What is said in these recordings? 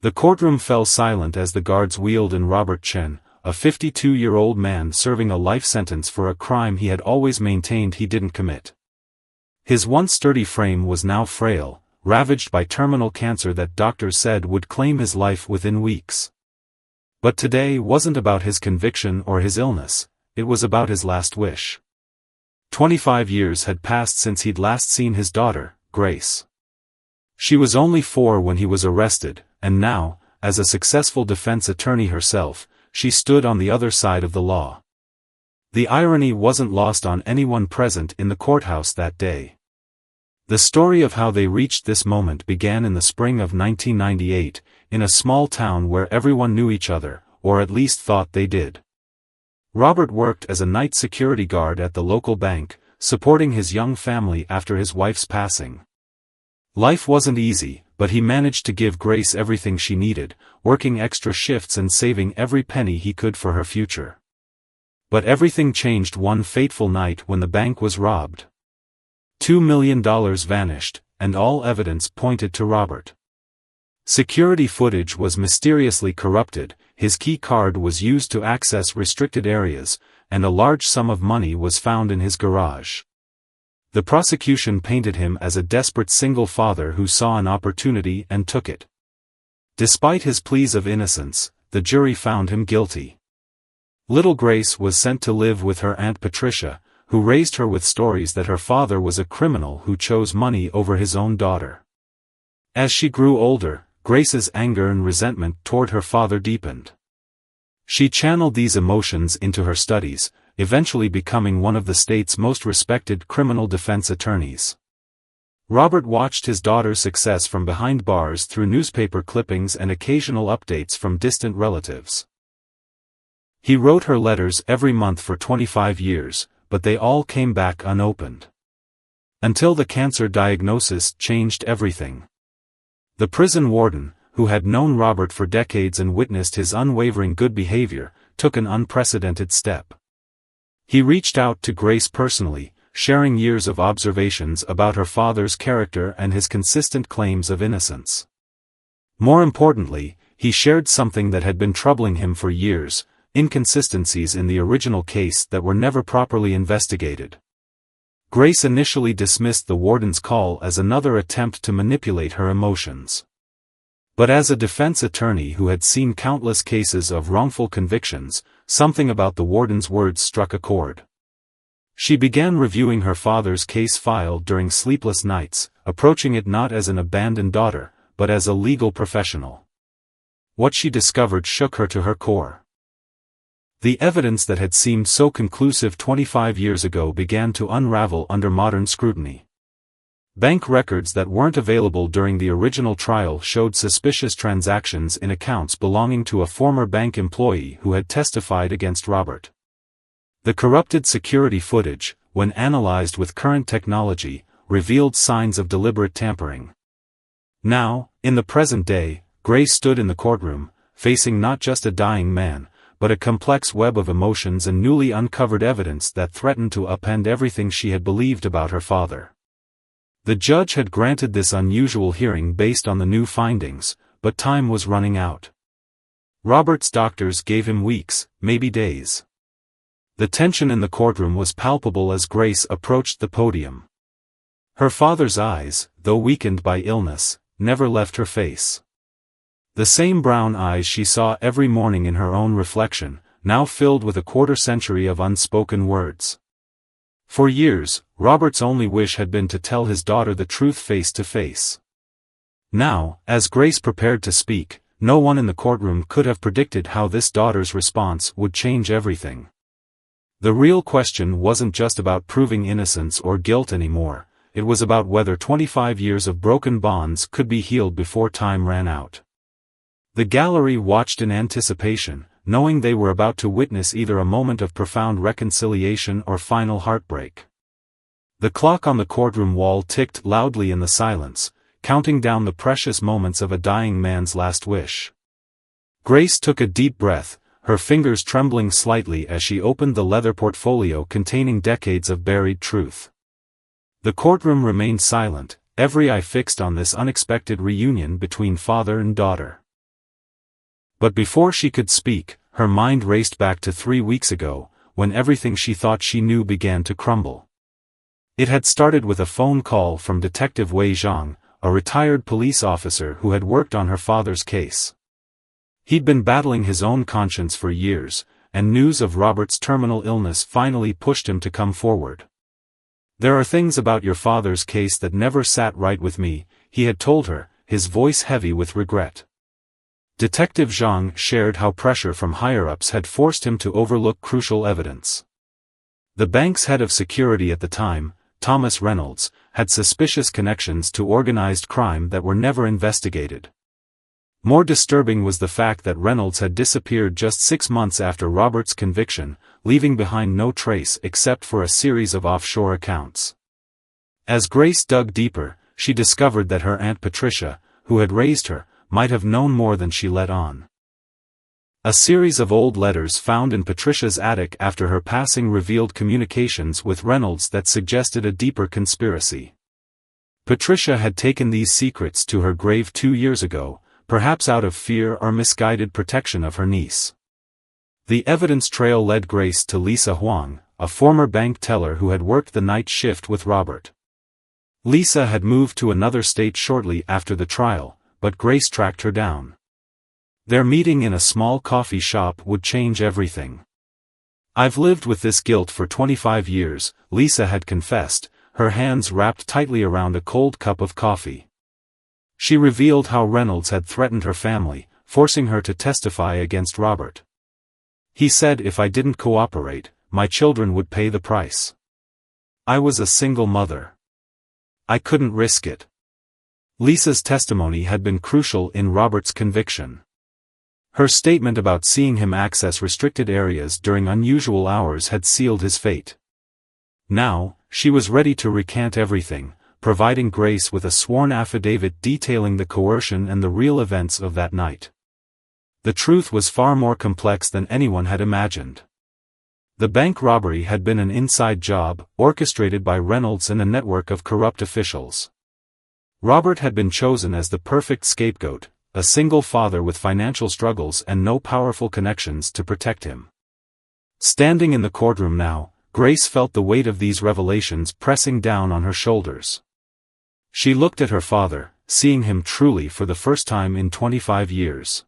The courtroom fell silent as the guards wheeled in Robert Chen, a 52-year-old man serving a life sentence for a crime he had always maintained he didn't commit. His once sturdy frame was now frail, ravaged by terminal cancer that doctors said would claim his life within weeks. But today wasn't about his conviction or his illness, it was about his last wish. 25 years had passed since he'd last seen his daughter, Grace. She was only 4 when he was arrested, and now, as a successful defense attorney herself, she stood on the other side of the law. The irony wasn't lost on anyone present in the courthouse that day. The story of how they reached this moment began in the spring of 1998, in a small town where everyone knew each other, or at least thought they did. Robert worked as a night security guard at the local bank, supporting his young family after his wife's passing. Life wasn't easy, but he managed to give Grace everything she needed, working extra shifts and saving every penny he could for her future. But everything changed one fateful night when the bank was robbed. $2 million vanished, and all evidence pointed to Robert. Security footage was mysteriously corrupted, his key card was used to access restricted areas, and a large sum of money was found in his garage. The prosecution painted him as a desperate single father who saw an opportunity and took it. Despite his pleas of innocence, the jury found him guilty. Little Grace was sent to live with her Aunt Patricia, who raised her with stories that her father was a criminal who chose money over his own daughter. As she grew older, Grace's anger and resentment toward her father deepened. She channeled these emotions into her studies, eventually becoming one of the state's most respected criminal defense attorneys. Robert watched his daughter's success from behind bars through newspaper clippings and occasional updates from distant relatives. He wrote her letters every month for 25 years, but they all came back unopened. Until the cancer diagnosis changed everything. The prison warden, who had known Robert for decades and witnessed his unwavering good behavior, took an unprecedented step. He reached out to Grace personally, sharing years of observations about her father's character and his consistent claims of innocence. More importantly, he shared something that had been troubling him for years: inconsistencies in the original case that were never properly investigated. Grace initially dismissed the warden's call as another attempt to manipulate her emotions. But as a defense attorney who had seen countless cases of wrongful convictions, something about the warden's words struck a chord. She began reviewing her father's case file during sleepless nights, approaching it not as an abandoned daughter, but as a legal professional. What she discovered shook her to her core. The evidence that had seemed so conclusive 25 years ago began to unravel under modern scrutiny. Bank records that weren't available during the original trial showed suspicious transactions in accounts belonging to a former bank employee who had testified against Robert. The corrupted security footage, when analyzed with current technology, revealed signs of deliberate tampering. Now, in the present day, Grace stood in the courtroom, facing not just a dying man, but a complex web of emotions and newly uncovered evidence that threatened to upend everything she had believed about her father. The judge had granted this unusual hearing based on the new findings, but time was running out. Robert's doctors gave him weeks, maybe days. The tension in the courtroom was palpable as Grace approached the podium. Her father's eyes, though weakened by illness, never left her face. The same brown eyes she saw every morning in her own reflection, now filled with a quarter-century of unspoken words. For years, Robert's only wish had been to tell his daughter the truth face to face. Now, as Grace prepared to speak, no one in the courtroom could have predicted how this daughter's response would change everything. The real question wasn't just about proving innocence or guilt anymore, it was about whether 25 years of broken bonds could be healed before time ran out. The gallery watched in anticipation, knowing they were about to witness either a moment of profound reconciliation or final heartbreak. The clock on the courtroom wall ticked loudly in the silence, counting down the precious moments of a dying man's last wish. Grace took a deep breath, her fingers trembling slightly as she opened the leather portfolio containing decades of buried truth. The courtroom remained silent, every eye fixed on this unexpected reunion between father and daughter. But before she could speak, her mind raced back to 3 weeks ago, when everything she thought she knew began to crumble. It had started with a phone call from Detective Wei Zhang, a retired police officer who had worked on her father's case. He'd been battling his own conscience for years, and news of Robert's terminal illness finally pushed him to come forward. "There are things about your father's case that never sat right with me," he had told her, his voice heavy with regret. Detective Zhang shared how pressure from higher-ups had forced him to overlook crucial evidence. The bank's head of security at the time, Thomas Reynolds, had suspicious connections to organized crime that were never investigated. More disturbing was the fact that Reynolds had disappeared just 6 months after Robert's conviction, leaving behind no trace except for a series of offshore accounts. As Grace dug deeper, she discovered that her Aunt Patricia, who had raised her, might have known more than she let on. A series of old letters found in Patricia's attic after her passing revealed communications with Reynolds that suggested a deeper conspiracy. Patricia had taken these secrets to her grave 2 years ago, perhaps out of fear or misguided protection of her niece. The evidence trail led Grace to Lisa Huang, a former bank teller who had worked the night shift with Robert. Lisa had moved to another state shortly after the trial, but Grace tracked her down. Their meeting in a small coffee shop would change everything. "I've lived with this guilt for 25 years, Lisa had confessed, her hands wrapped tightly around a cold cup of coffee. She revealed how Reynolds had threatened her family, forcing her to testify against Robert. He said if I didn't cooperate, my children would pay the price. I was a single mother. I couldn't risk it." Lisa's testimony had been crucial in Robert's conviction. Her statement about seeing him access restricted areas during unusual hours had sealed his fate. Now, she was ready to recant everything, providing Grace with a sworn affidavit detailing the coercion and the real events of that night. The truth was far more complex than anyone had imagined. The bank robbery had been an inside job, orchestrated by Reynolds and a network of corrupt officials. Robert had been chosen as the perfect scapegoat, a single father with financial struggles and no powerful connections to protect him. Standing in the courtroom now, Grace felt the weight of these revelations pressing down on her shoulders. She looked at her father, seeing him truly for the first time in 25 years.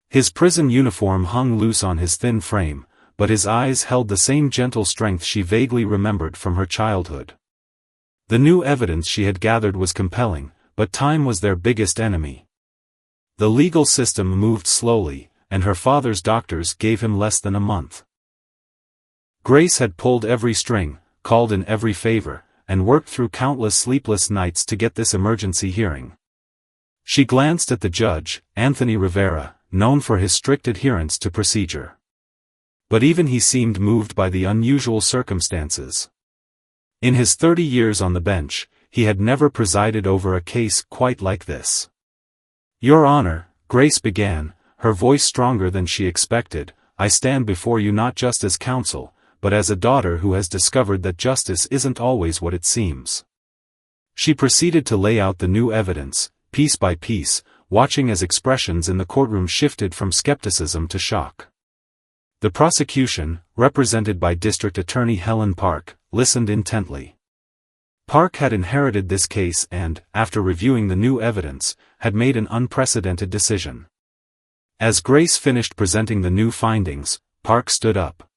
His prison uniform hung loose on his thin frame, but his eyes held the same gentle strength she vaguely remembered from her childhood. The new evidence she had gathered was compelling, but time was their biggest enemy. The legal system moved slowly, and her father's doctors gave him less than a month. Grace had pulled every string, called in every favor, and worked through countless sleepless nights to get this emergency hearing. She glanced at the judge, Anthony Rivera, known for his strict adherence to procedure. But even he seemed moved by the unusual circumstances. In his 30 years on the bench, he had never presided over a case quite like this. "Your Honor," Grace began, her voice stronger than she expected, "I stand before you not just as counsel, but as a daughter who has discovered that justice isn't always what it seems." She proceeded to lay out the new evidence, piece by piece, watching as expressions in the courtroom shifted from skepticism to shock. The prosecution, represented by District Attorney Helen Park, listened intently. Park had inherited this case and, after reviewing the new evidence, had made an unprecedented decision. As Grace finished presenting the new findings, Park stood up.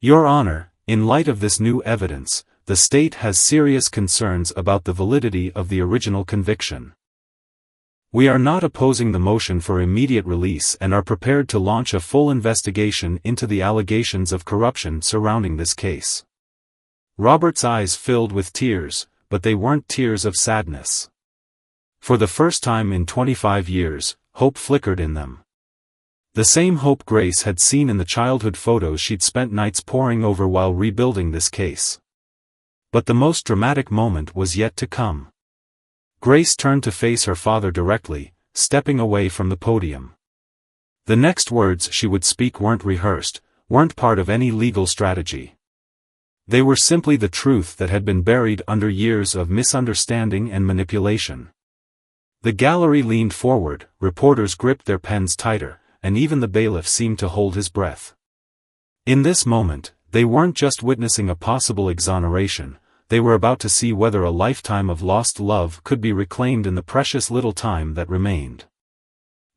"Your Honor, in light of this new evidence, the state has serious concerns about the validity of the original conviction. We are not opposing the motion for immediate release and are prepared to launch a full investigation into the allegations of corruption surrounding this case." Robert's eyes filled with tears, but they weren't tears of sadness. For the first time in 25 years, hope flickered in them. The same hope Grace had seen in the childhood photos she'd spent nights poring over while rebuilding this case. But the most dramatic moment was yet to come. Grace turned to face her father directly, stepping away from the podium. The next words she would speak weren't rehearsed, weren't part of any legal strategy. They were simply the truth that had been buried under years of misunderstanding and manipulation. The gallery leaned forward, reporters gripped their pens tighter, and even the bailiff seemed to hold his breath. In this moment, they weren't just witnessing a possible exoneration, they were about to see whether a lifetime of lost love could be reclaimed in the precious little time that remained.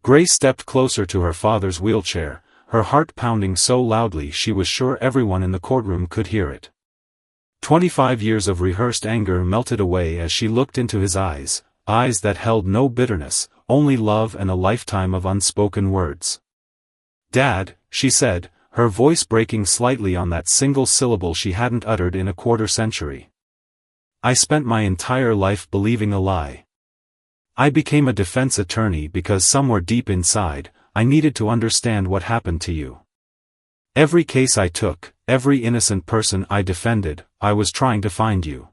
Grace stepped closer to her father's wheelchair, her heart pounding so loudly she was sure everyone in the courtroom could hear it. 25 years of rehearsed anger melted away as she looked into his eyes, eyes that held no bitterness, only love and a lifetime of unspoken words. "Dad," she said, her voice breaking slightly on that single syllable she hadn't uttered in a quarter-century. "I spent my entire life believing a lie. I became a defense attorney because somewhere deep inside, I needed to understand what happened to you. Every case I took, every innocent person I defended, I was trying to find you."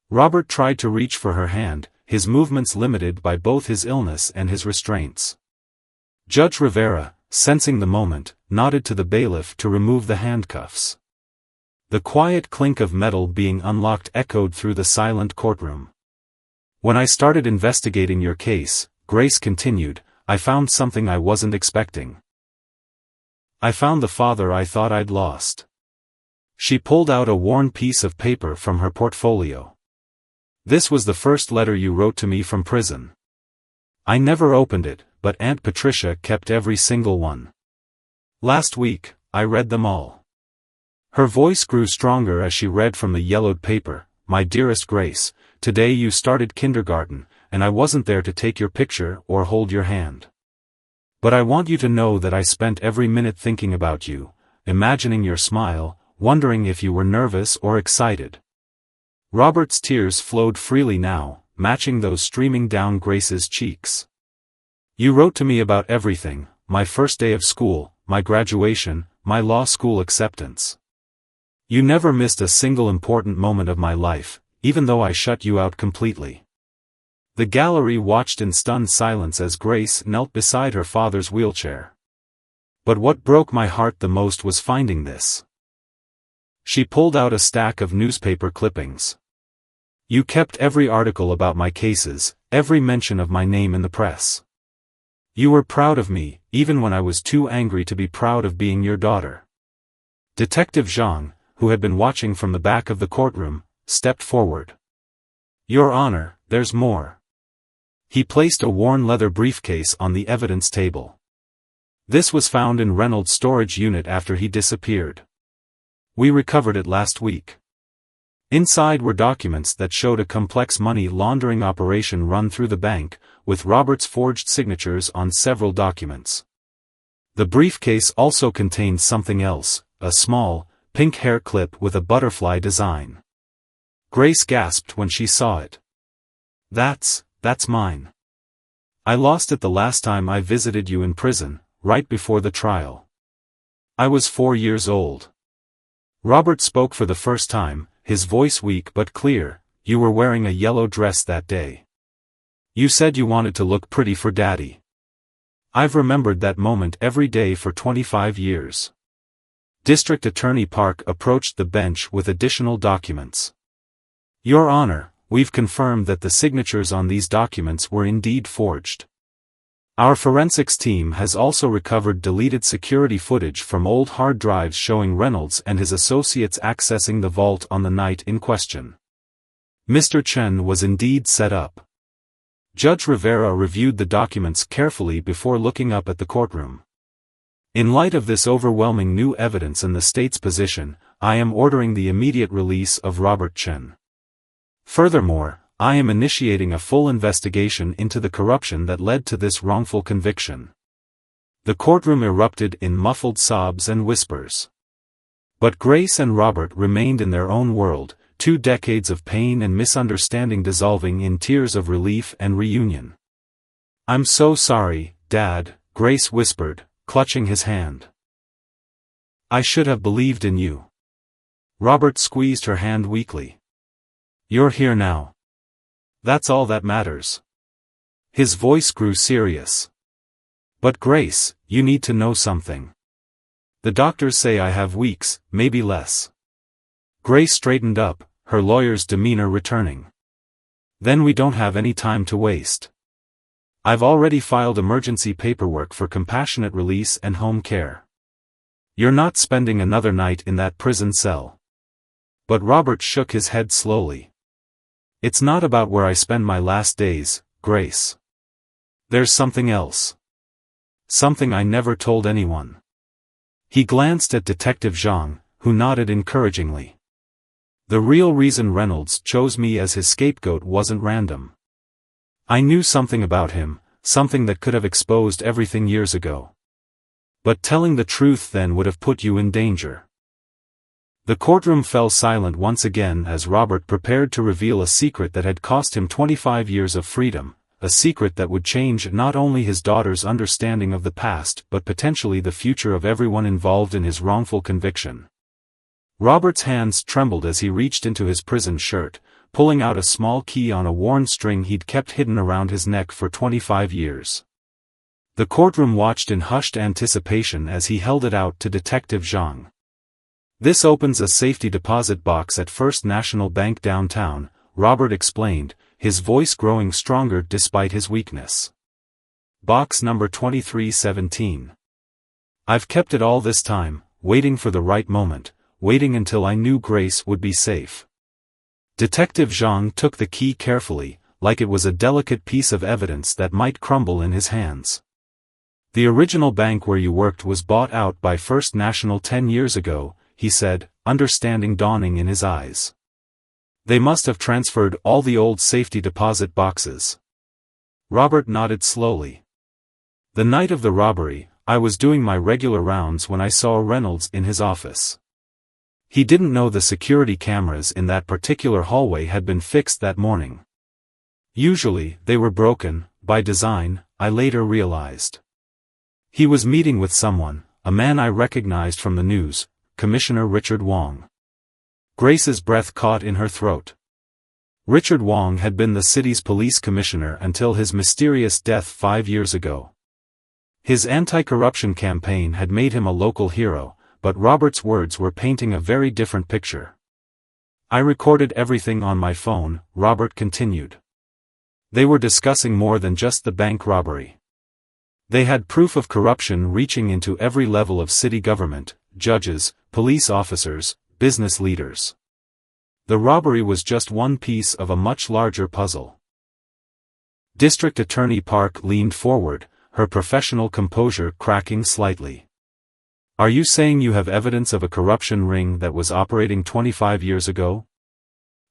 Robert tried to reach for her hand, his movements limited by both his illness and his restraints. Judge Rivera, sensing the moment, nodded to the bailiff to remove the handcuffs. The quiet clink of metal being unlocked echoed through the silent courtroom. "When I started investigating your case," Grace continued, "I found something I wasn't expecting. I found the father I thought I'd lost." She pulled out a worn piece of paper from her portfolio. "This was the first letter you wrote to me from prison. I never opened it, but Aunt Patricia kept every single one. Last week, I read them all." Her voice grew stronger as she read from the yellowed paper. "My dearest Grace, today you started kindergarten, and I wasn't there to take your picture or hold your hand. But I want you to know that I spent every minute thinking about you, imagining your smile, wondering if you were nervous or excited." Robert's tears flowed freely now, matching those streaming down Grace's cheeks. "You wrote to me about everything, my first day of school, my graduation, my law school acceptance. You never missed a single important moment of my life, even though I shut you out completely." The gallery watched in stunned silence as Grace knelt beside her father's wheelchair. "But what broke my heart the most was finding this." She pulled out a stack of newspaper clippings. "You kept every article about my cases, every mention of my name in the press. You were proud of me, even when I was too angry to be proud of being your daughter." Detective Zhang, who had been watching from the back of the courtroom, stepped forward. "Your Honor, there's more." He placed a worn leather briefcase on the evidence table. "This was found in Reynolds' storage unit after he disappeared. We recovered it last week. Inside were documents that showed a complex money laundering operation run through the bank, with Robert's forged signatures on several documents. The briefcase also contained something else, a small, pink hair clip with a butterfly design." Grace gasped when she saw it. That's mine. I lost it the last time I visited you in prison, right before the trial. I was 4 years old." Robert spoke for the first time, his voice weak but clear. "You were wearing a yellow dress that day. You said you wanted to look pretty for Daddy. I've remembered that moment every day for 25 years." District Attorney Park approached the bench with additional documents. "Your Honor, we've confirmed that the signatures on these documents were indeed forged. Our forensics team has also recovered deleted security footage from old hard drives showing Reynolds and his associates accessing the vault on the night in question. Mr. Chen was indeed set up." Judge Rivera reviewed the documents carefully before looking up at the courtroom. "In light of this overwhelming new evidence and the state's position, I am ordering the immediate release of Robert Chen. Furthermore, I am initiating a full investigation into the corruption that led to this wrongful conviction." The courtroom erupted in muffled sobs and whispers. But Grace and Robert remained in their own world, 2 decades of pain and misunderstanding dissolving in tears of relief and reunion. "I'm so sorry, Dad," Grace whispered, clutching his hand. "I should have believed in you." Robert squeezed her hand weakly. "You're here now. That's all that matters." His voice grew serious. "But Grace, you need to know something. The doctors say I have weeks, maybe less." Grace straightened up, her lawyer's demeanor returning. "Then we don't have any time to waste. I've already filed emergency paperwork for compassionate release and home care. You're not spending another night in that prison cell. But Robert shook his head slowly. It's not about where I spend my last days, Grace. There's something else. Something I never told anyone. He glanced at Detective Zhang, who nodded encouragingly. The real reason Reynolds chose me as his scapegoat wasn't random. I knew something about him, something that could have exposed everything years ago. But telling the truth then would have put you in danger. The courtroom fell silent once again as Robert prepared to reveal a secret that had cost him 25 years of freedom, a secret that would change not only his daughter's understanding of the past but potentially the future of everyone involved in his wrongful conviction. Robert's hands trembled as he reached into his prison shirt, pulling out a small key on a worn string he'd kept hidden around his neck for 25 years. The courtroom watched in hushed anticipation as he held it out to Detective Zhang. This opens a safety deposit box at First National Bank downtown, Robert explained, his voice growing stronger despite his weakness. Box number 2317. I've kept it all this time, waiting for the right moment, waiting until I knew Grace would be safe. Detective Zhang took the key carefully, like it was a delicate piece of evidence that might crumble in his hands. The original bank where you worked was bought out by First National 10 years ago, he said, understanding dawning in his eyes. They must have transferred all the old safety deposit boxes. Robert nodded slowly. The night of the robbery, I was doing my regular rounds when I saw Reynolds in his office. He didn't know the security cameras in that particular hallway had been fixed that morning. Usually, they were broken, by design, I later realized. He was meeting with someone, a man I recognized from the news, Commissioner Richard Wong. Grace's breath caught in her throat. Richard Wong had been the city's police commissioner until his mysterious death 5 years ago. His anti-corruption campaign had made him a local hero, but Robert's words were painting a very different picture. I recorded everything on my phone, Robert continued. They were discussing more than just the bank robbery. They had proof of corruption reaching into every level of city government, judges, police officers, business leaders. The robbery was just one piece of a much larger puzzle. District Attorney Park leaned forward, her professional composure cracking slightly. Are you saying you have evidence of a corruption ring that was operating 25 years ago?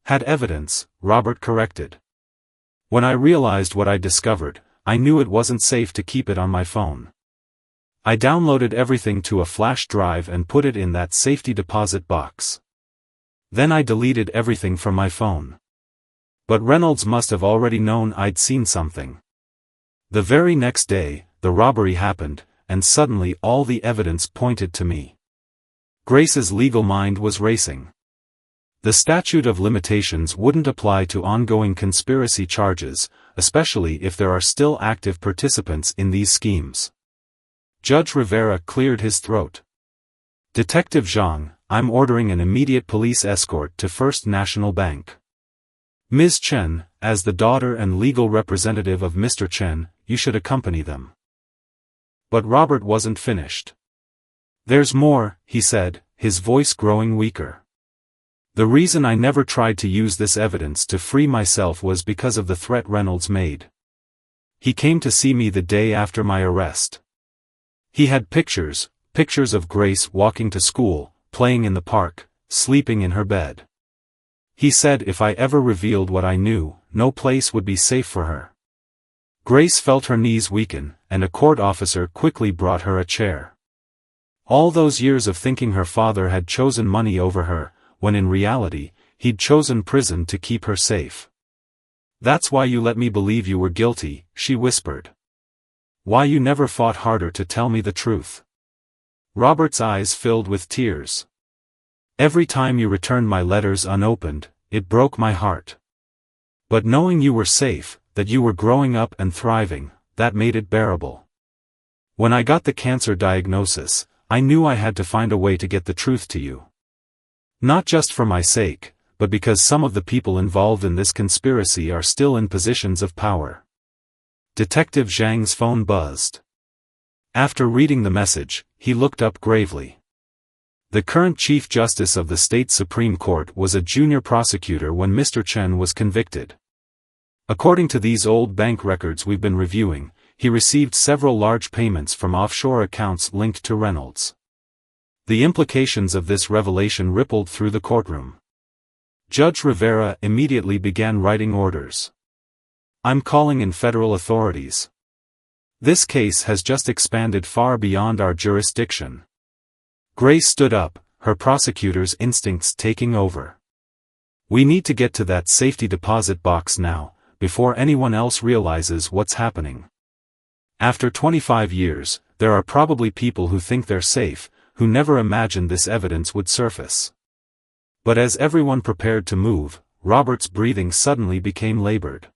Had evidence, Robert corrected. When I realized what I discovered, I knew it wasn't safe to keep it on my phone. I downloaded everything to a flash drive and put it in that safety deposit box. Then I deleted everything from my phone. But Reynolds must have already known I'd seen something. The very next day, the robbery happened, and suddenly all the evidence pointed to me. Grace's legal mind was racing. The statute of limitations wouldn't apply to ongoing conspiracy charges, especially if there are still active participants in these schemes. Judge Rivera cleared his throat. Detective Zhang, I'm ordering an immediate police escort to First National Bank. Ms. Chen, as the daughter and legal representative of Mr. Chen, you should accompany them. But Robert wasn't finished. There's more, he said, his voice growing weaker. The reason I never tried to use this evidence to free myself was because of the threat Reynolds made. He came to see me the day after my arrest. He had pictures of Grace walking to school, playing in the park, sleeping in her bed. He said if I ever revealed what I knew, no place would be safe for her. Grace felt her knees weaken, and a court officer quickly brought her a chair. All those years of thinking her father had chosen money over her, when in reality, he'd chosen prison to keep her safe. That's why you let me believe you were guilty, she whispered. Why you never fought harder to tell me the truth. Robert's eyes filled with tears. Every time you returned my letters unopened, it broke my heart. But knowing you were safe, that you were growing up and thriving, that made it bearable. When I got the cancer diagnosis, I knew I had to find a way to get the truth to you. Not just for my sake, but because some of the people involved in this conspiracy are still in positions of power. Detective Zhang's phone buzzed. After reading the message, he looked up gravely. The current Chief Justice of the State Supreme Court was a junior prosecutor when Mr. Chen was convicted. According to these old bank records we've been reviewing, he received several large payments from offshore accounts linked to Reynolds. The implications of this revelation rippled through the courtroom. Judge Rivera immediately began writing orders. "I'm calling in federal authorities. This case has just expanded far beyond our jurisdiction." Grace stood up, her prosecutor's instincts taking over. "We need to get to that safety deposit box now, before anyone else realizes what's happening. After 25 years, there are probably people who think they're safe, who never imagined this evidence would surface." But as everyone prepared to move, Robert's breathing suddenly became labored.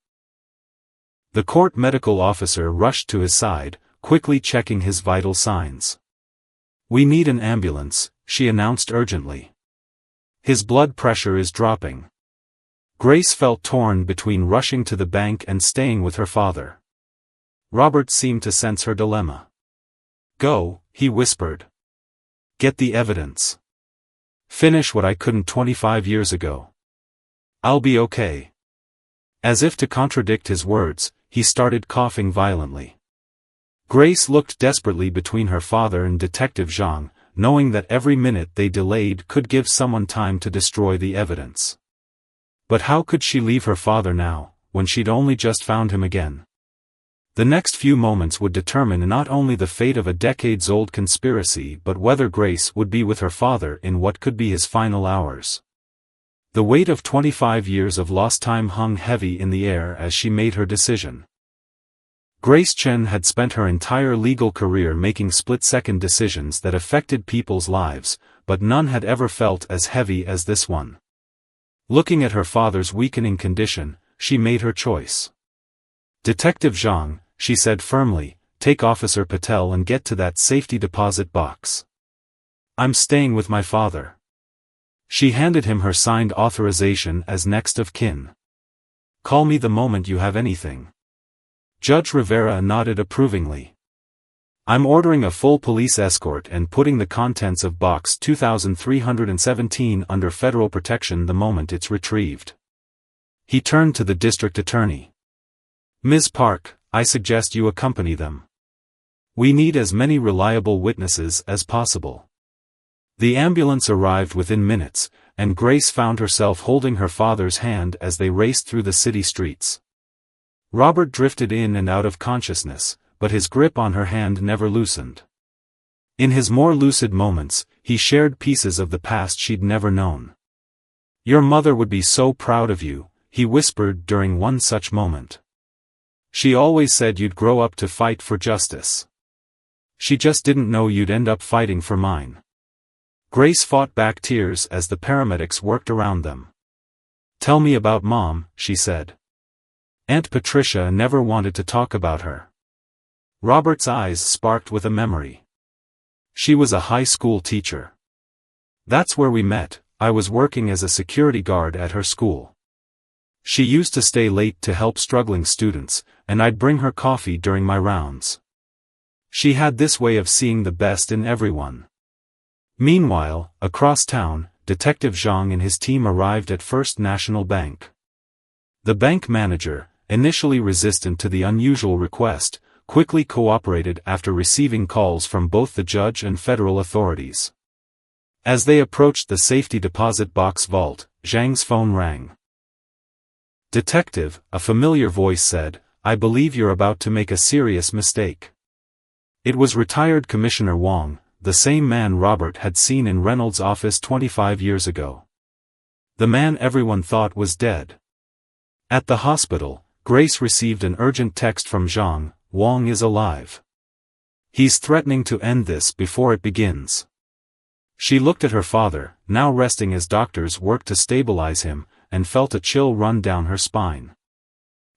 The court medical officer rushed to his side, quickly checking his vital signs. "We need an ambulance," she announced urgently. "His blood pressure is dropping." Grace felt torn between rushing to the bank and staying with her father. Robert seemed to sense her dilemma. "Go," he whispered. "Get the evidence. Finish what I couldn't 25 years ago. I'll be okay." As if to contradict his words, he started coughing violently. Grace looked desperately between her father and Detective Zhang, knowing that every minute they delayed could give someone time to destroy the evidence. But how could she leave her father now, when she'd only just found him again? The next few moments would determine not only the fate of a decades-old conspiracy but whether Grace would be with her father in what could be his final hours. The weight of 25 years of lost time hung heavy in the air as she made her decision. Grace Chen had spent her entire legal career making split-second decisions that affected people's lives, but none had ever felt as heavy as this one. Looking at her father's weakening condition, she made her choice. "Detective Zhang," she said firmly, "take Officer Patel and get to that safety deposit box. I'm staying with my father." She handed him her signed authorization as next of kin. "Call me the moment you have anything." Judge Rivera nodded approvingly. "I'm ordering a full police escort and putting the contents of box 2317 under federal protection the moment it's retrieved." He turned to the district attorney. "Ms. Park, I suggest you accompany them. We need as many reliable witnesses as possible." The ambulance arrived within minutes, and Grace found herself holding her father's hand as they raced through the city streets. Robert drifted in and out of consciousness, but his grip on her hand never loosened. In his more lucid moments, he shared pieces of the past she'd never known. "Your mother would be so proud of you," he whispered during one such moment. "She always said you'd grow up to fight for justice. She just didn't know you'd end up fighting for mine." Grace fought back tears as the paramedics worked around them. "Tell me about Mom," she said. "Aunt Patricia never wanted to talk about her." Robert's eyes sparked with a memory. "She was a high school teacher. That's where we met. I was working as a security guard at her school. She used to stay late to help struggling students, and I'd bring her coffee during my rounds. She had this way of seeing the best in everyone." Meanwhile, across town, Detective Zhang and his team arrived at First National Bank. The bank manager, initially resistant to the unusual request, quickly cooperated after receiving calls from both the judge and federal authorities. As they approached the safety deposit box vault, Zhang's phone rang. "Detective," a familiar voice said, "I believe you're about to make a serious mistake." It was retired Commissioner Wong, the same man Robert had seen in Reynolds' office 25 years ago. The man everyone thought was dead. At the hospital, Grace received an urgent text from Zhang: "Wong is alive. He's threatening to end this before it begins." She looked at her father, now resting as doctors worked to stabilize him, and felt a chill run down her spine.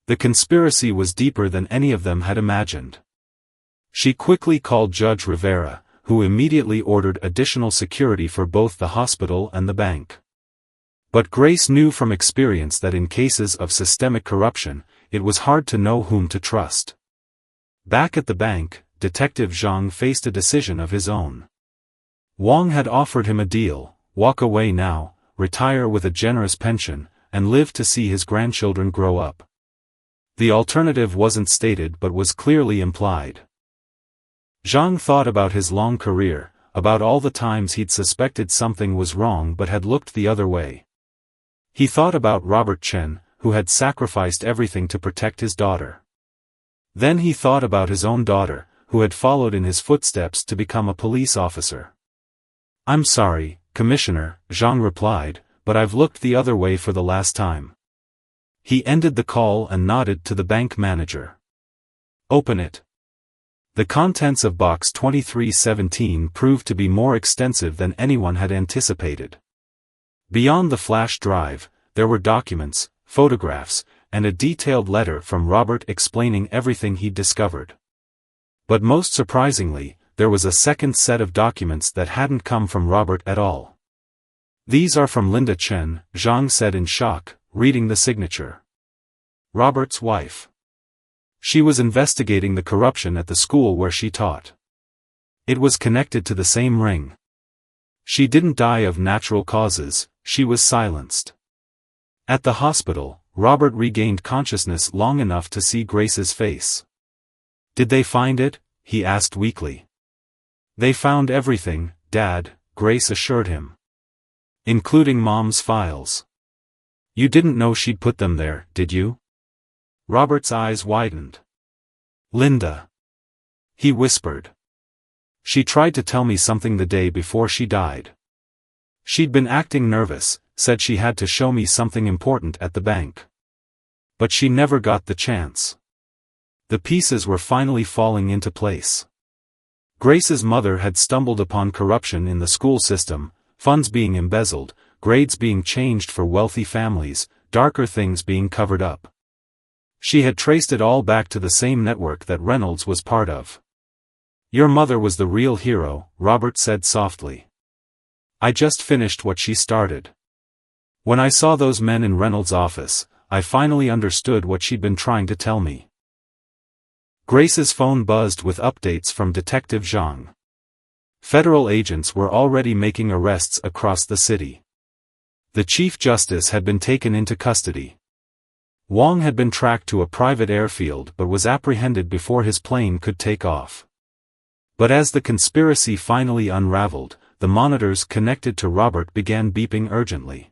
The conspiracy was deeper than any of them had imagined. She quickly called Judge Rivera, who immediately ordered additional security for both the hospital and the bank. But Grace knew from experience that in cases of systemic corruption, it was hard to know whom to trust. Back at the bank, Detective Zhang faced a decision of his own. Wang had offered him a deal: walk away now, retire with a generous pension, and live to see his grandchildren grow up. The alternative wasn't stated but was clearly implied. Zhang thought about his long career, about all the times he'd suspected something was wrong but had looked the other way. He thought about Robert Chen, who had sacrificed everything to protect his daughter. Then he thought about his own daughter, who had followed in his footsteps to become a police officer. "I'm sorry, Commissioner," Zhang replied, "but I've looked the other way for the last time." He ended the call and nodded to the bank manager. "Open it." The contents of box 2317 proved to be more extensive than anyone had anticipated. Beyond the flash drive, there were documents, photographs, and a detailed letter from Robert explaining everything he'd discovered. But most surprisingly, there was a second set of documents that hadn't come from Robert at all. "These are from Linda Chen," Zhang said in shock, reading the signature. Robert's wife. She was investigating the corruption at the school where she taught. It was connected to the same ring. She didn't die of natural causes, she was silenced. At the hospital, Robert regained consciousness long enough to see Grace's face. "Did they find it?" he asked weakly. "They found everything, Dad," Grace assured him. "Including Mom's files. You didn't know she'd put them there, did you?" Robert's eyes widened. "Linda," he whispered. "She tried to tell me something the day before she died. She'd been acting nervous, said she had to show me something important at the bank. But she never got the chance." The pieces were finally falling into place. Grace's mother had stumbled upon corruption in the school system, funds being embezzled, grades being changed for wealthy families, darker things being covered up. She had traced it all back to the same network that Reynolds was part of. "Your mother was the real hero," Robert said softly. "I just finished what she started. When I saw those men in Reynolds' office, I finally understood what she'd been trying to tell me." Grace's phone buzzed with updates from Detective Zhang. Federal agents were already making arrests across the city. The Chief Justice had been taken into custody. Wang had been tracked to a private airfield but was apprehended before his plane could take off. But as the conspiracy finally unraveled, the monitors connected to Robert began beeping urgently.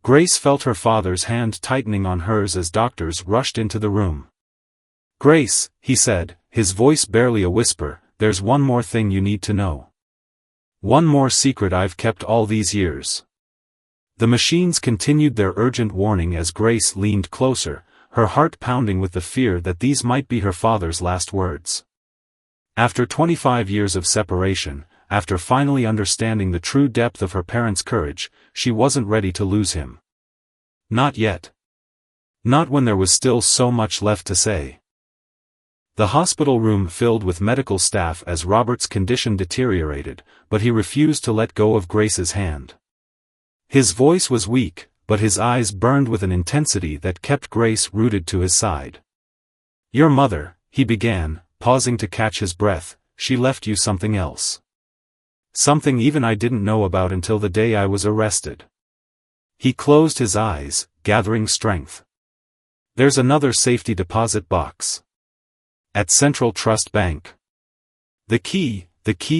Grace felt her father's hand tightening on hers as doctors rushed into the room. "Grace," he said, his voice barely a whisper, "there's one more thing you need to know. One more secret I've kept all these years." The machines continued their urgent warning as Grace leaned closer, her heart pounding with the fear that these might be her father's last words. After 25 years of separation, after finally understanding the true depth of her parents' courage, she wasn't ready to lose him. Not yet. Not when there was still so much left to say. The hospital room filled with medical staff as Robert's condition deteriorated, but he refused to let go of Grace's hand. His voice was weak, but his eyes burned with an intensity that kept Grace rooted to his side. "Your mother," he began, pausing to catch his breath, "she left you something else. Something even I didn't know about until the day I was arrested." He closed his eyes, gathering strength. "There's another safety deposit box. At Central Trust Bank. The key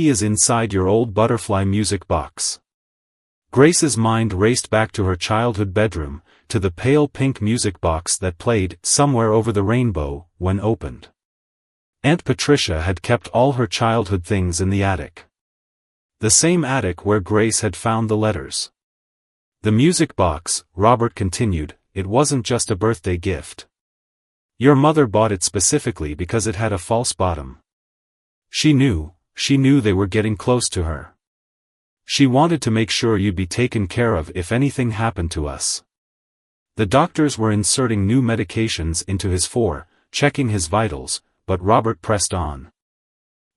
is inside your old butterfly music box." Grace's mind raced back to her childhood bedroom, to the pale pink music box that played "Somewhere Over the Rainbow" when opened. Aunt Patricia had kept all her childhood things in the attic. The same attic where Grace had found the letters. "The music box," Robert continued, "it wasn't just a birthday gift. Your mother bought it specifically because it had a false bottom. She knew they were getting close to her. She wanted to make sure you'd be taken care of if anything happened to us." The doctors were inserting new medications into his checking his vitals, but Robert pressed on.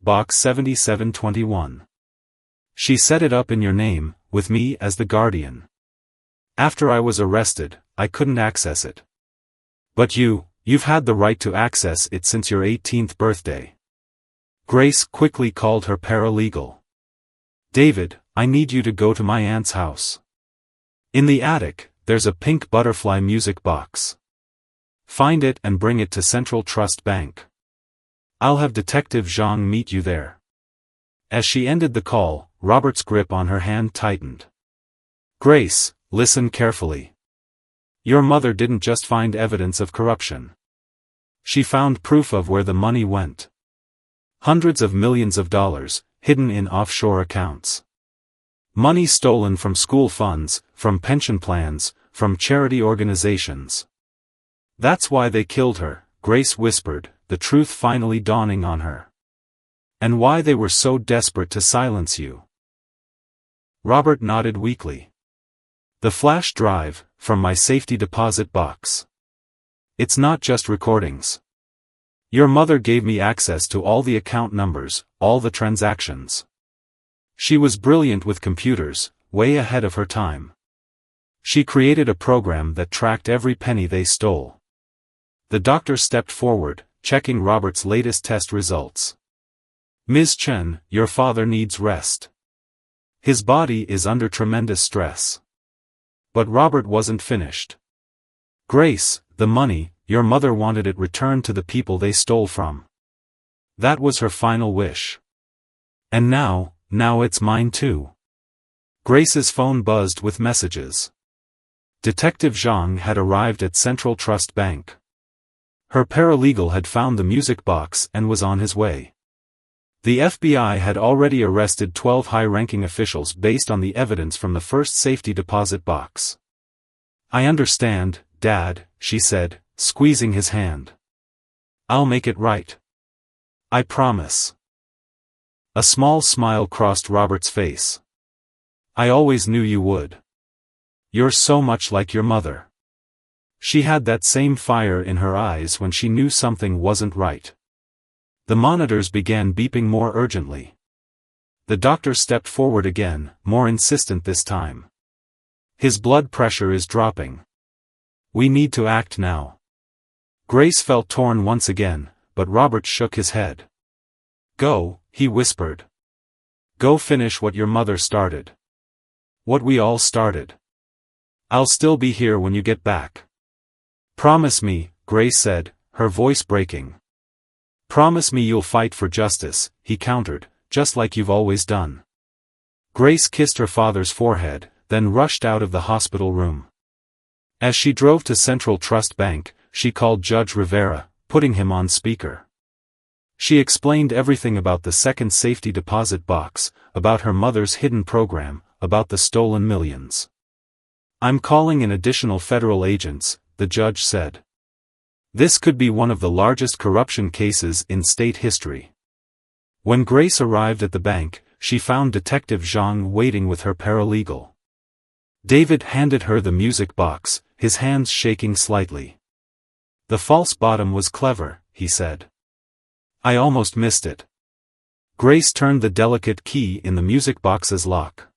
"Box 7721. She set it up in your name, with me as the guardian. After I was arrested, I couldn't access it. But you, You've had the right to access it since your 18th birthday. Grace quickly called her paralegal. David, I need you to go to my aunt's house. In the attic, there's a pink butterfly music box. Find it and bring it to Central Trust Bank. I'll have Detective Zhang meet you there. As she ended the call, Robert's grip on her hand tightened. Grace, listen carefully. Your mother didn't just find evidence of corruption. She found proof of where the money went. Hundreds of millions of dollars, hidden in offshore accounts. Money stolen from school funds, from pension plans, from charity organizations. That's why they killed her, Grace whispered, the truth finally dawning on her. And why they were so desperate to silence you. Robert nodded weakly. The flash drive, from my safety deposit box. It's not just recordings. Your mother gave me access to all the account numbers, all the transactions. She was brilliant with computers, way ahead of her time. She created a program that tracked every penny they stole. The doctor stepped forward, checking Robert's latest test results. Ms. Chen, your father needs rest. His body is under tremendous stress. But Robert wasn't finished. Grace, the money, your mother wanted it returned to the people they stole from. That was her final wish. And now it's mine too. Grace's phone buzzed with messages. Detective Zhang had arrived at Central Trust Bank. Her paralegal had found the music box and was on his way. The FBI had already arrested 12 high-ranking officials based on the evidence from the first safety deposit box. I understand, Dad, she said, squeezing his hand. I'll make it right. I promise. A small smile crossed Robert's face. I always knew you would. You're so much like your mother. She had that same fire in her eyes when she knew something wasn't right. The monitors began beeping more urgently. The doctor stepped forward again, more insistent this time. His blood pressure is dropping. We need to act now. Grace felt torn once again, but Robert shook his head. Go, he whispered. Go finish what your mother started. What we all started. I'll still be here when you get back. Promise me, Grace said, her voice breaking. Promise me you'll fight for justice, he countered, just like you've always done. Grace kissed her father's forehead, then rushed out of the hospital room. As she drove to Central Trust Bank, she called Judge Rivera, putting him on speaker. She explained everything about the second safety deposit box, about her mother's hidden program, about the stolen millions. I'm calling in additional federal agents, the judge said. This could be one of the largest corruption cases in state history. When Grace arrived at the bank, she found Detective Zhang waiting with her paralegal. David handed her the music box, his hands shaking slightly. The false bottom was clever, he said. I almost missed it. Grace turned the delicate key in the music box's lock.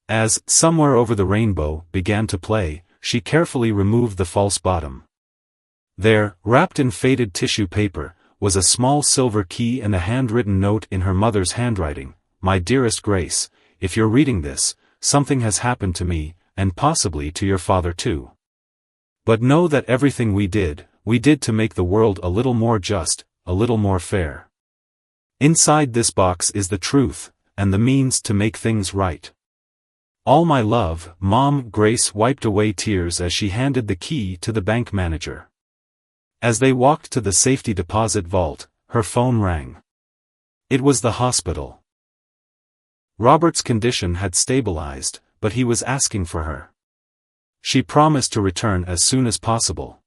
As Somewhere Over the Rainbow began to play, she carefully removed the false bottom. There, wrapped in faded tissue paper, was a small silver key and a handwritten note in her mother's handwriting. My dearest Grace, if you're reading this, something has happened to me, and possibly to your father too. But know that everything we did to make the world a little more just, a little more fair. Inside this box is the truth, and the means to make things right. All my love, Mom. Grace wiped away tears as she handed the key to the bank manager. As they walked to the safety deposit vault, her phone rang. It was the hospital. Robert's condition had stabilized, but he was asking for her. She promised to return as soon as possible.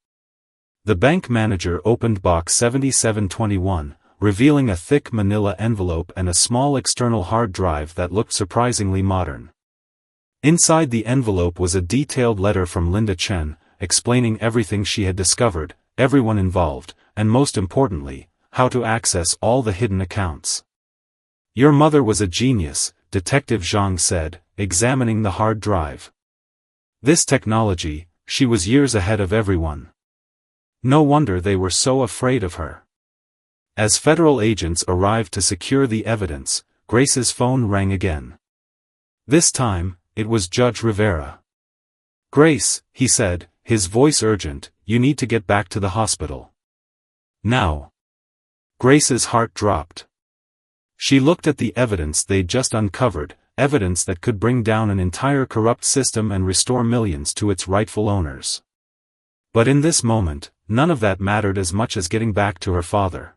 The bank manager opened box 7721, revealing a thick manila envelope and a small external hard drive that looked surprisingly modern. Inside the envelope was a detailed letter from Linda Chen, explaining everything she had discovered, everyone involved, and most importantly, how to access all the hidden accounts. Your mother was a genius, Detective Zhang said, examining the hard drive. This technology, she was years ahead of everyone. No wonder they were so afraid of her. As federal agents arrived to secure the evidence, Grace's phone rang again. This time, it was Judge Rivera. "Grace," he said, his voice urgent, "you need to get back to the hospital. Now." Grace's heart dropped. She looked at the evidence they'd just uncovered, evidence that could bring down an entire corrupt system and restore millions to its rightful owners. But in this moment, none of that mattered as much as getting back to her father.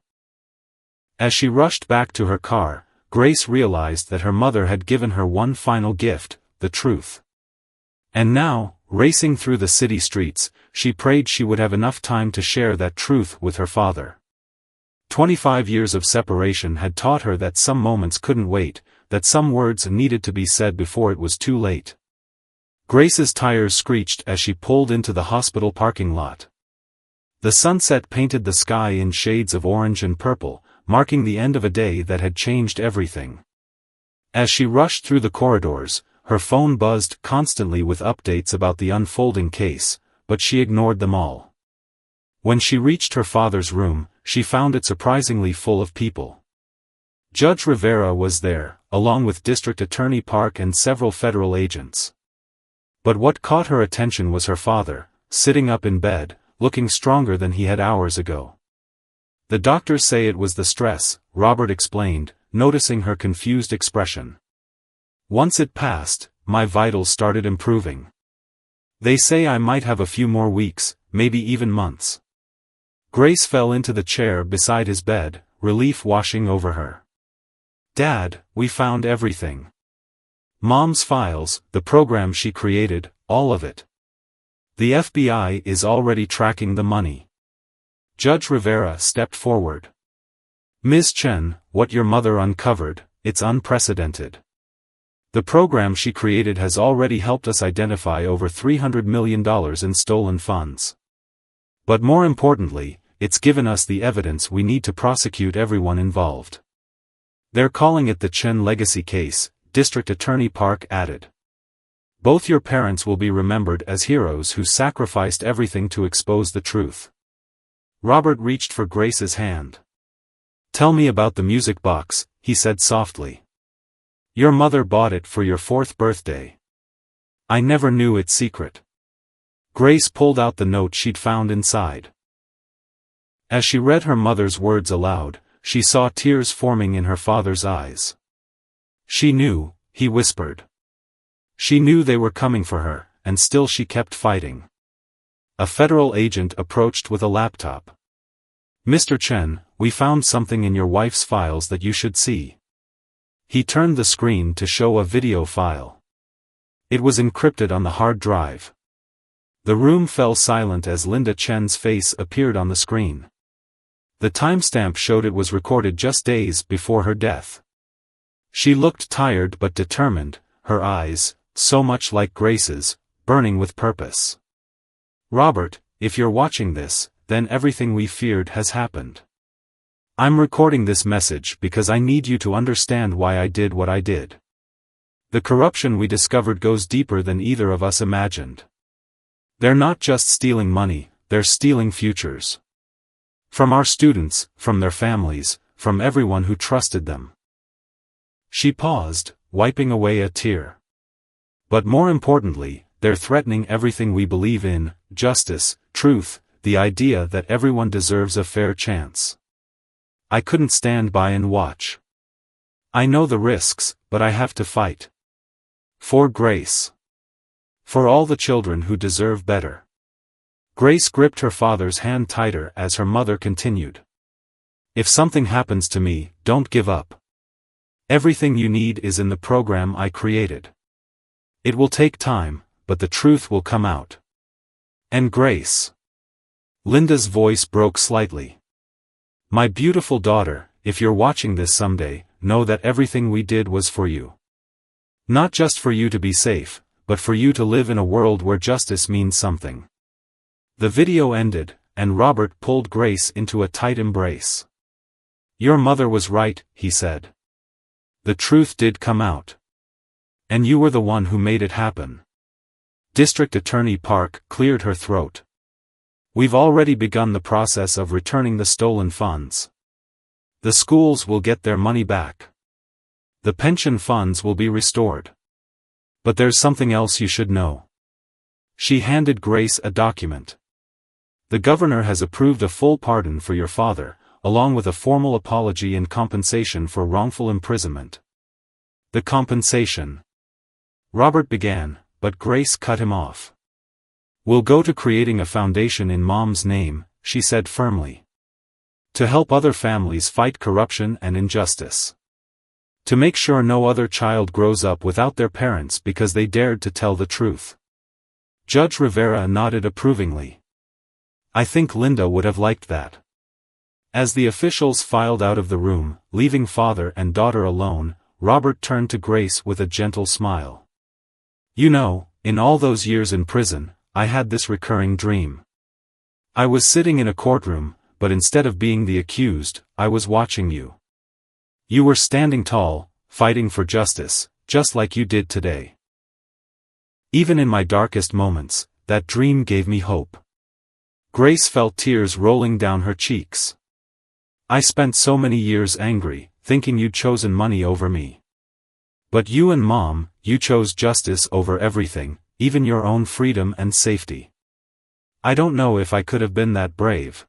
As she rushed back to her car, Grace realized that her mother had given her one final gift, the truth. And now, racing through the city streets, she prayed she would have enough time to share that truth with her father. 25 years of separation had taught her that some moments couldn't wait, that some words needed to be said before it was too late. Grace's tires screeched as she pulled into the hospital parking lot. The sunset painted the sky in shades of orange and purple, marking the end of a day that had changed everything. As she rushed through the corridors, her phone buzzed constantly with updates about the unfolding case, but she ignored them all. When she reached her father's room, she found it surprisingly full of people. Judge Rivera was there, along with District Attorney Park and several federal agents. But what caught her attention was her father, sitting up in bed, looking stronger than he had hours ago. "The doctors say it was the stress," Robert explained, noticing her confused expression. "Once it passed, my vitals started improving. They say I might have a few more weeks, maybe even months." Grace fell into the chair beside his bed, relief washing over her. "Dad, we found everything. Mom's files, the program she created, all of it. The FBI is already tracking the money." Judge Rivera stepped forward. "Ms. Chen, what your mother uncovered, it's unprecedented. The program she created has already helped us identify over $300 million in stolen funds. But more importantly, it's given us the evidence we need to prosecute everyone involved. They're calling it the Chen legacy case," District Attorney Park added. "Both your parents will be remembered as heroes who sacrificed everything to expose the truth." Robert reached for Grace's hand. "Tell me about the music box," he said softly. "Your mother bought it for your 4th birthday. I never knew its secret." Grace pulled out the note she'd found inside. As she read her mother's words aloud, she saw tears forming in her father's eyes. "She knew," he whispered. "She knew they were coming for her, and still she kept fighting." A federal agent approached with a laptop. "Mr. Chen, we found something in your wife's files that you should see." He turned the screen to show a video file. It was encrypted on the hard drive. The room fell silent as Linda Chen's face appeared on the screen. The timestamp showed it was recorded just days before her death. She looked tired but determined, her eyes, so much like Grace's, burning with purpose. "Robert, if you're watching this, then everything we feared has happened. I'm recording this message because I need you to understand why I did what I did. The corruption we discovered goes deeper than either of us imagined. They're not just stealing money, they're stealing futures. From our students, from their families, from everyone who trusted them." She paused, wiping away a tear. "But more importantly, they're threatening everything we believe in, justice, truth, the idea that everyone deserves a fair chance. I couldn't stand by and watch. I know the risks, but I have to fight. For Grace. For all the children who deserve better." Grace gripped her father's hand tighter as her mother continued. "If something happens to me, don't give up. Everything you need is in the program I created. It will take time, but the truth will come out. And Grace." Linda's voice broke slightly. "My beautiful daughter, if you're watching this someday, know that everything we did was for you. Not just for you to be safe, but for you to live in a world where justice means something." The video ended, and Robert pulled Grace into a tight embrace. "Your mother was right," he said. "The truth did come out. And you were the one who made it happen." District Attorney Park cleared her throat. We've already begun the process of returning the stolen funds. The schools will get their money back. The pension funds will be restored. But there's something else you should know. She handed Grace a document. The governor has approved a full pardon for your father, along with a formal apology and compensation for wrongful imprisonment. The compensation. Robert began, but Grace cut him off. We'll go to creating a foundation in Mom's name, she said firmly. To help other families fight corruption and injustice. To make sure no other child grows up without their parents because they dared to tell the truth. Judge Rivera nodded approvingly. I think Linda would have liked that. As the officials filed out of the room, leaving father and daughter alone, Robert turned to Grace with a gentle smile. You know, in all those years in prison, I had this recurring dream. I was sitting in a courtroom, but instead of being the accused, I was watching you. You were standing tall, fighting for justice, just like you did today. Even in my darkest moments, that dream gave me hope. Grace felt tears rolling down her cheeks. I spent so many years angry, thinking you'd chosen money over me. But you and Mom, you chose justice over everything, even your own freedom and safety. I don't know if I could have been that brave.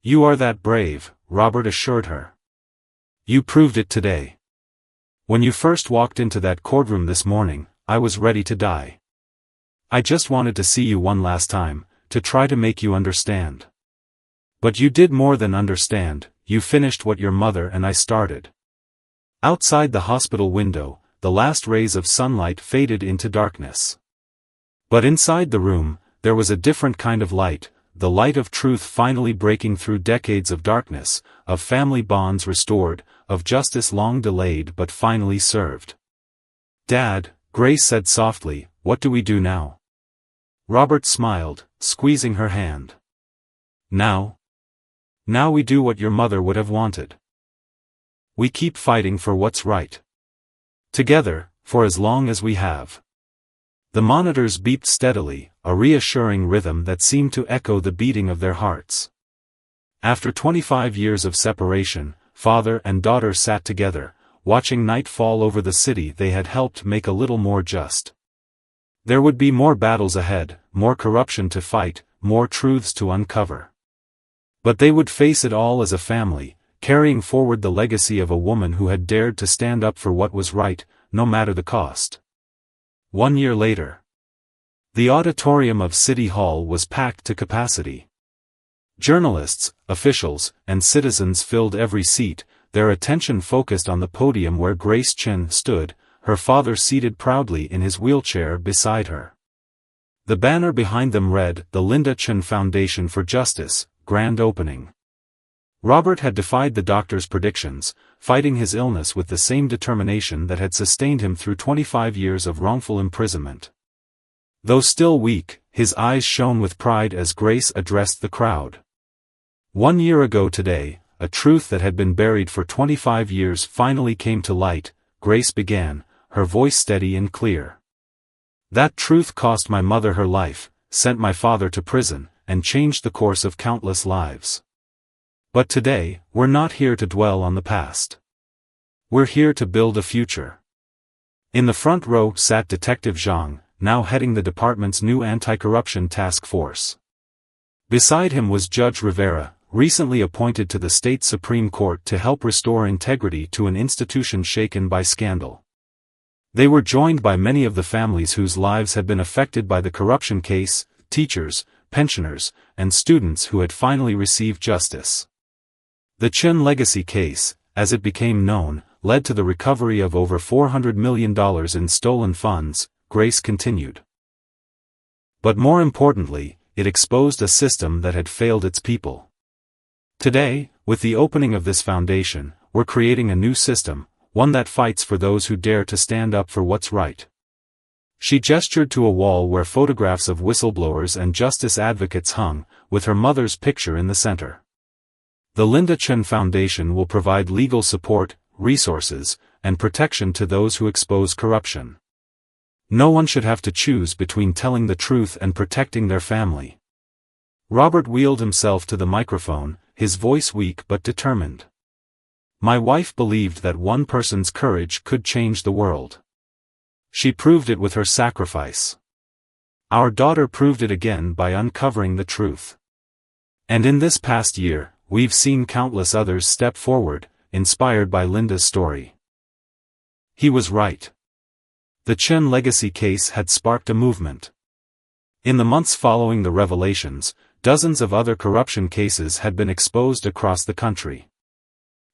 You are that brave, Robert assured her. You proved it today. When you first walked into that courtroom this morning, I was ready to die. I just wanted to see you one last time, to try to make you understand. But you did more than understand, you finished what your mother and I started. Outside the hospital window, the last rays of sunlight faded into darkness. But inside the room, there was a different kind of light, the light of truth finally breaking through decades of darkness, of family bonds restored, of justice long delayed but finally served. Dad, Grace said softly, what do we do now? Robert smiled, squeezing her hand. Now? Now we do what your mother would have wanted. We keep fighting for what's right. Together, for as long as we have. The monitors beeped steadily, a reassuring rhythm that seemed to echo the beating of their hearts. After 25 years of separation, father and daughter sat together, watching night fall over the city they had helped make a little more just. There would be more battles ahead, more corruption to fight, more truths to uncover. But they would face it all as a family, carrying forward the legacy of a woman who had dared to stand up for what was right, no matter the cost. 1 year later. The auditorium of City Hall was packed to capacity. Journalists, officials, and citizens filled every seat, their attention focused on the podium where Grace Chen stood, her father seated proudly in his wheelchair beside her. The banner behind them read, "The Linda Chen Foundation for Justice, Grand Opening." Robert had defied the doctor's predictions, fighting his illness with the same determination that had sustained him through 25 years of wrongful imprisonment. Though still weak, his eyes shone with pride as Grace addressed the crowd. 1 year ago today, a truth that had been buried for 25 years finally came to light, Grace began, her voice steady and clear. That truth cost my mother her life, sent my father to prison, and changed the course of countless lives. But today, we're not here to dwell on the past. We're here to build a future. In the front row sat Detective Zhang, now heading the department's new anti-corruption task force. Beside him was Judge Rivera, recently appointed to the state Supreme Court to help restore integrity to an institution shaken by scandal. They were joined by many of the families whose lives had been affected by the corruption case, teachers, pensioners, and students who had finally received justice. The Chen legacy case, as it became known, led to the recovery of over $400 million in stolen funds, Grace continued. But more importantly, it exposed a system that had failed its people. Today, with the opening of this foundation, we're creating a new system, one that fights for those who dare to stand up for what's right. She gestured to a wall where photographs of whistleblowers and justice advocates hung, with her mother's picture in the center. The Linda Chen Foundation will provide legal support, resources, and protection to those who expose corruption. No one should have to choose between telling the truth and protecting their family. Robert wheeled himself to the microphone, his voice weak but determined. My wife believed that one person's courage could change the world. She proved it with her sacrifice. Our daughter proved it again by uncovering the truth. And in this past year, we've seen countless others step forward, inspired by Linda's story. He was right. The Chen legacy case had sparked a movement. In the months following the revelations, dozens of other corruption cases had been exposed across the country.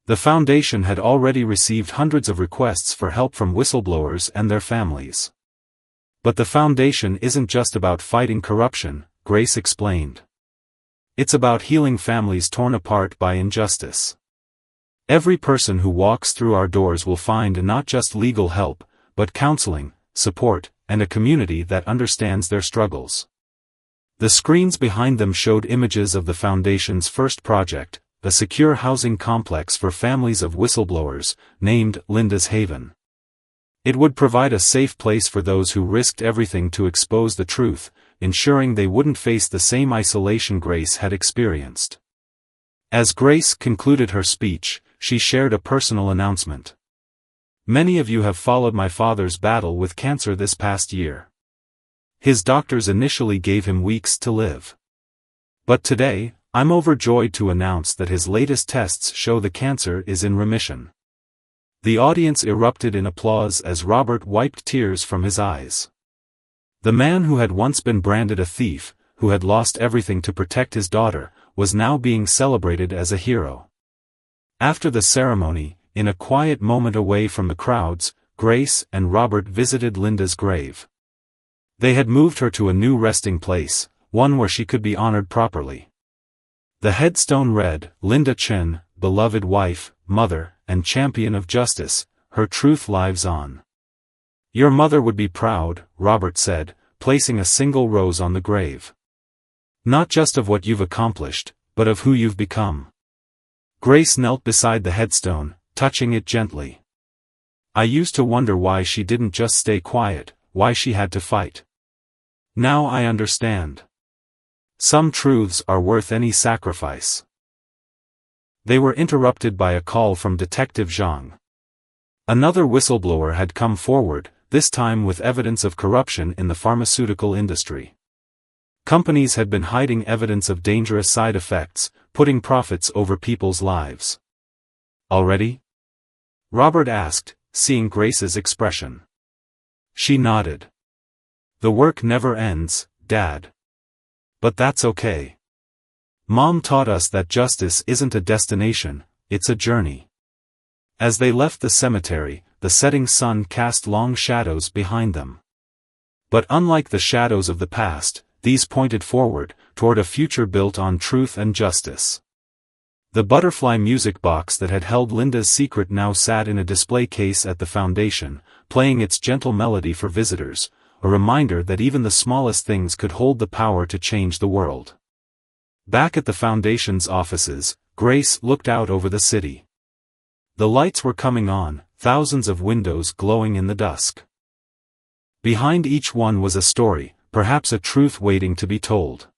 The foundation had already received hundreds of requests for help from whistleblowers and their families. But the foundation isn't just about fighting corruption, Grace explained. It's about healing families torn apart by injustice. Every person who walks through our doors will find not just legal help, but counseling, support, and a community that understands their struggles. The screens behind them showed images of the Foundation's first project, a secure housing complex for families of whistleblowers, named Linda's Haven. It would provide a safe place for those who risked everything to expose the truth, ensuring they wouldn't face the same isolation Grace had experienced. As Grace concluded her speech, she shared a personal announcement. Many of you have followed my father's battle with cancer this past year. His doctors initially gave him weeks to live. But today, I'm overjoyed to announce that his latest tests show the cancer is in remission. The audience erupted in applause as Robert wiped tears from his eyes. The man who had once been branded a thief, who had lost everything to protect his daughter, was now being celebrated as a hero. After the ceremony, in a quiet moment away from the crowds, Grace and Robert visited Linda's grave. They had moved her to a new resting place, one where she could be honored properly. The headstone read, Linda Chen, beloved wife, mother, and champion of justice, her truth lives on. Your mother would be proud, Robert said, placing a single rose on the grave. Not just of what you've accomplished, but of who you've become. Grace knelt beside the headstone, touching it gently. I used to wonder why she didn't just stay quiet, why she had to fight. Now I understand. Some truths are worth any sacrifice. They were interrupted by a call from Detective Zhang. Another whistleblower had come forward, this time with evidence of corruption in the pharmaceutical industry. Companies had been hiding evidence of dangerous side effects, putting profits over people's lives. Already? Robert asked, seeing Grace's expression. She nodded. The work never ends, Dad. But that's okay. Mom taught us that justice isn't a destination, it's a journey. As they left the cemetery, the setting sun cast long shadows behind them. But unlike the shadows of the past, these pointed forward, toward a future built on truth and justice. The butterfly music box that had held Linda's secret now sat in a display case at the foundation, playing its gentle melody for visitors, a reminder that even the smallest things could hold the power to change the world. Back at the foundation's offices, Grace looked out over the city. The lights were coming on, thousands of windows glowing in the dusk. Behind each one was a story, perhaps a truth waiting to be told.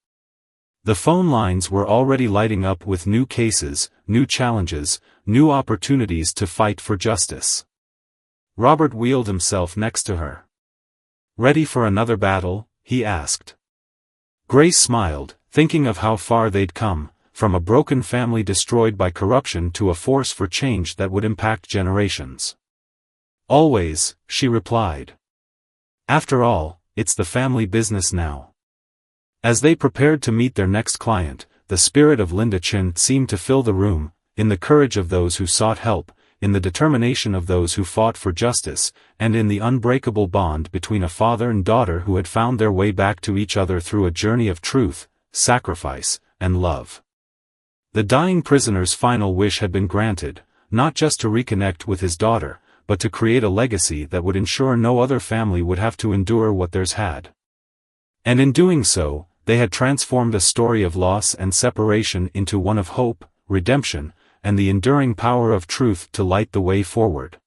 The phone lines were already lighting up with new cases, new challenges, new opportunities to fight for justice. Robert wheeled himself next to her. Ready for another battle? He asked. Grace smiled, thinking of how far they'd come, from a broken family destroyed by corruption to a force for change that would impact generations. Always, she replied. After all, it's the family business now. As they prepared to meet their next client, the spirit of Linda Chen seemed to fill the room, in the courage of those who sought help, in the determination of those who fought for justice, and in the unbreakable bond between a father and daughter who had found their way back to each other through a journey of truth, sacrifice, and love. The dying prisoner's final wish had been granted, not just to reconnect with his daughter, but to create a legacy that would ensure no other family would have to endure what theirs had. And in doing so, they had transformed a story of loss and separation into one of hope, redemption, and the enduring power of truth to light the way forward.